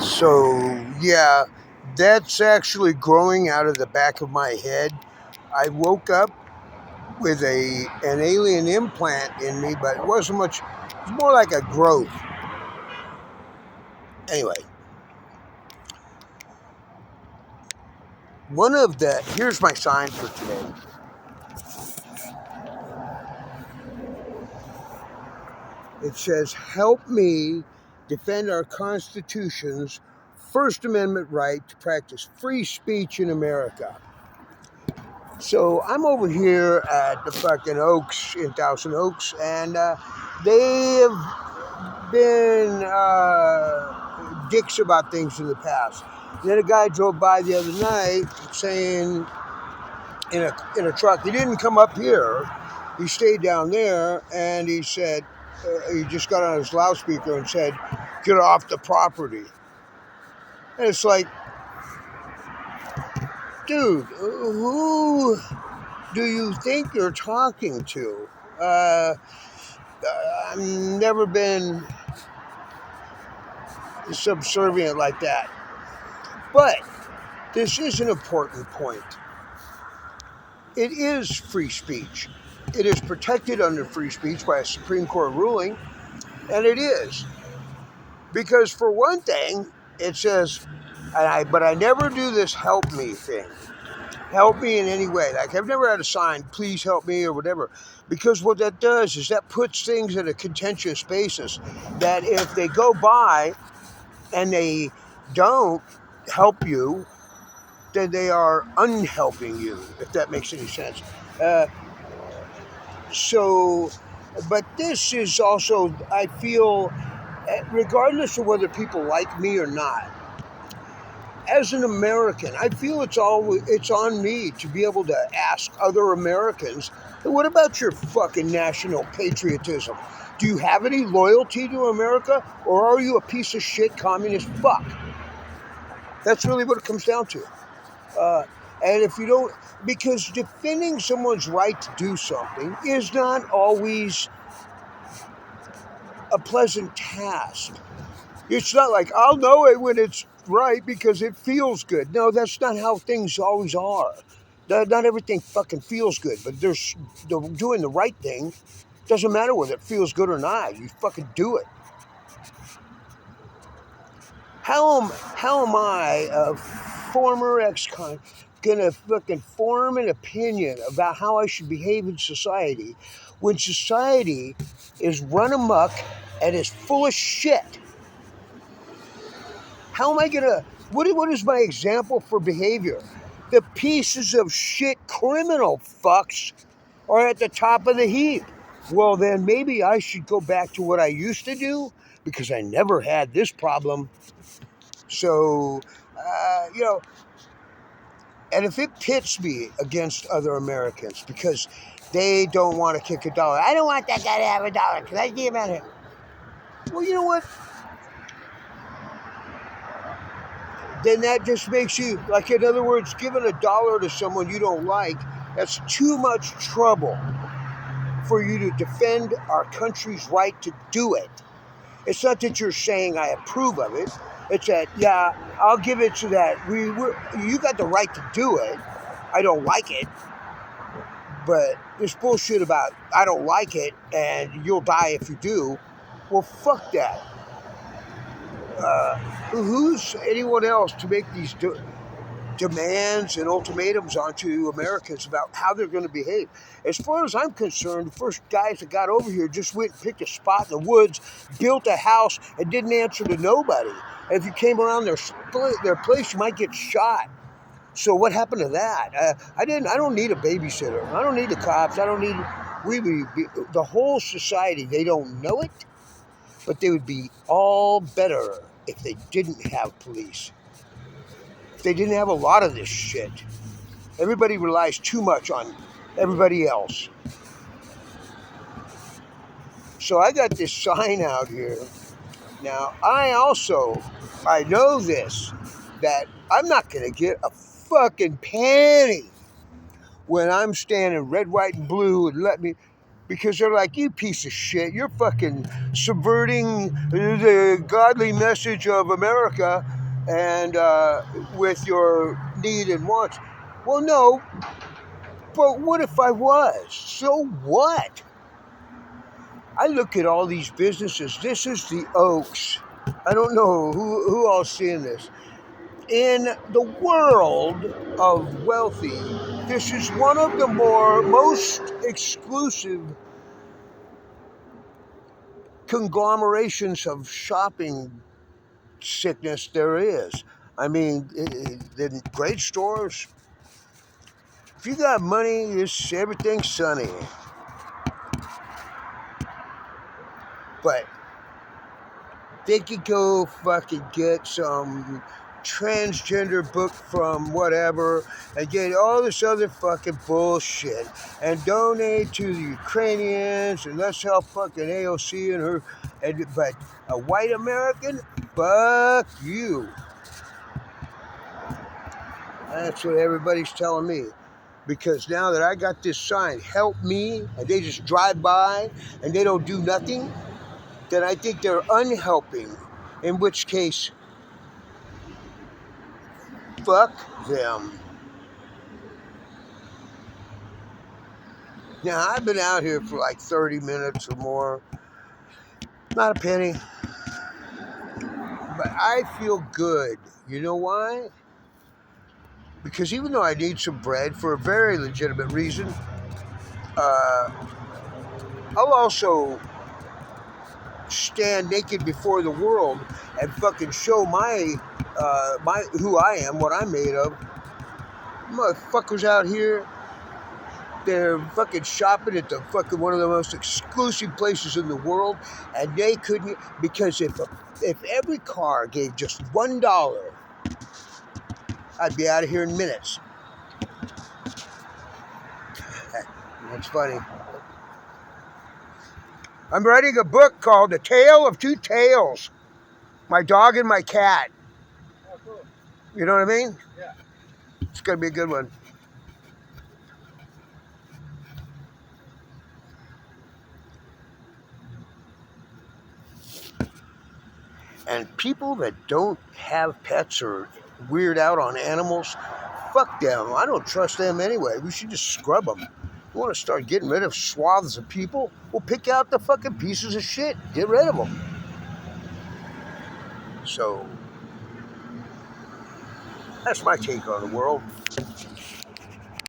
So, yeah, that's actually growing out of the back of my head. I woke up with an alien implant in me, but it wasn't much. It was more like a growth. Anyway, here's my sign for today. It says, "Help me defend our Constitution's First Amendment right to practice free speech in America." So I'm over here at the fucking Oaks in Thousand Oaks, and they have been dicks about things in the past. Then a guy drove by the other night saying in a truck. He didn't come up here. He stayed down there, and he said he just got on his loudspeaker and said, "Get off the property." And it's like, dude, who do you think you're talking to? I've never been subservient like that. But this is an important point. It is free speech. It is protected under free speech by a Supreme Court ruling, and it is. Because for one thing, it says, but I never do this help me thing. Help me in any way. Like, I've never had a sign, "Please help me," or whatever. Because what that does is that puts things in a contentious basis. That if they go by and they don't help you, then they are unhelping you, if that makes any sense. Uh, so, but this is also, I feel, regardless of whether people like me or not, as an American, I feel it's on me to be able to ask other Americans, "Hey, what about your fucking national patriotism? Do you have any loyalty to America, or are you a piece of shit communist fuck?" That's really what it comes down to. Uh, and if you don't, because defending someone's right to do something is not always a pleasant task. It's not like, I'll know it when it's right because it feels good. No, that's not how things always are. Not everything fucking feels good, but doing the right thing doesn't matter whether it feels good or not. You fucking do it. How am I, a former ex-con, gonna fucking form an opinion about how I should behave in society when society is run amok and is full of shit? How am I gonna? What is my example for behavior? The pieces of shit criminal fucks are at the top of the heap. Well, then maybe I should go back to what I used to do because I never had this problem. So, you know, and if it pits me against other Americans because they don't want to kick a dollar, I don't want that guy to have a dollar because I give him out here. Well, you know what? Then that just makes you, like, in other words, giving a dollar to someone you don't like, that's too much trouble for you to defend our country's right to do it. It's not that you're saying I approve of it. It's that, yeah, I'll give it to that. You got the right to do it. I don't like it. But this bullshit about I don't like it and you'll die if you do, well, fuck that. Who's anyone else to make these demands and ultimatums onto Americans about how they're going to behave? As far as I'm concerned, the first guys that got over here just went and picked a spot in the woods, built a house, and didn't answer to nobody. And if you came around their place, you might get shot. So what happened to that? I don't need a babysitter. I don't need the cops. I don't need the whole society. They don't know it, but they would be all better if they didn't have police. If they didn't have a lot of this shit. Everybody relies too much on everybody else. So I got this sign out here. Now, I know this, that I'm not going to get a fucking penny when I'm standing red, white, and blue and let me, because they're like, you piece of shit, you're fucking subverting the godly message of America and with your need and wants. Well, no, but what if I was? So what? I look at all these businesses. This is the Oaks. I don't know who all's seeing this. In the world of wealthy, this is one of the most exclusive conglomerations of shopping sickness there is. I mean, the great stores. If you got money, everything's sunny. But they could go fucking get some transgender book from whatever and get all this other fucking bullshit and donate to the Ukrainians and let's help fucking AOC and her. But a white American, fuck you. That's what everybody's telling me. Because now that I got this sign, help me, and they just drive by and they don't do nothing, then I think they're unhelping. In which case, fuck them. Now, I've been out here for like 30 minutes or more. Not a penny. But I feel good. You know why? Because even though I need some bread for a very legitimate reason, I'll also stand naked before the world and fucking show my who I am, what I'm made of. Motherfuckers out here, they're fucking shopping at the fucking one of the most exclusive places in the world, and they couldn't, because if every car gave just $1, I'd be out of here in minutes. That's funny. I'm writing a book called The Tale of Two Tales. My dog and my cat. Oh, cool. You know what I mean? Yeah. It's going to be a good one. And people that don't have pets or weird out on animals, fuck them. I don't trust them anyway. We should just scrub them. You want to start getting rid of swaths of people? Well, pick out the fucking pieces of shit. Get rid of them. So, that's my take on the world.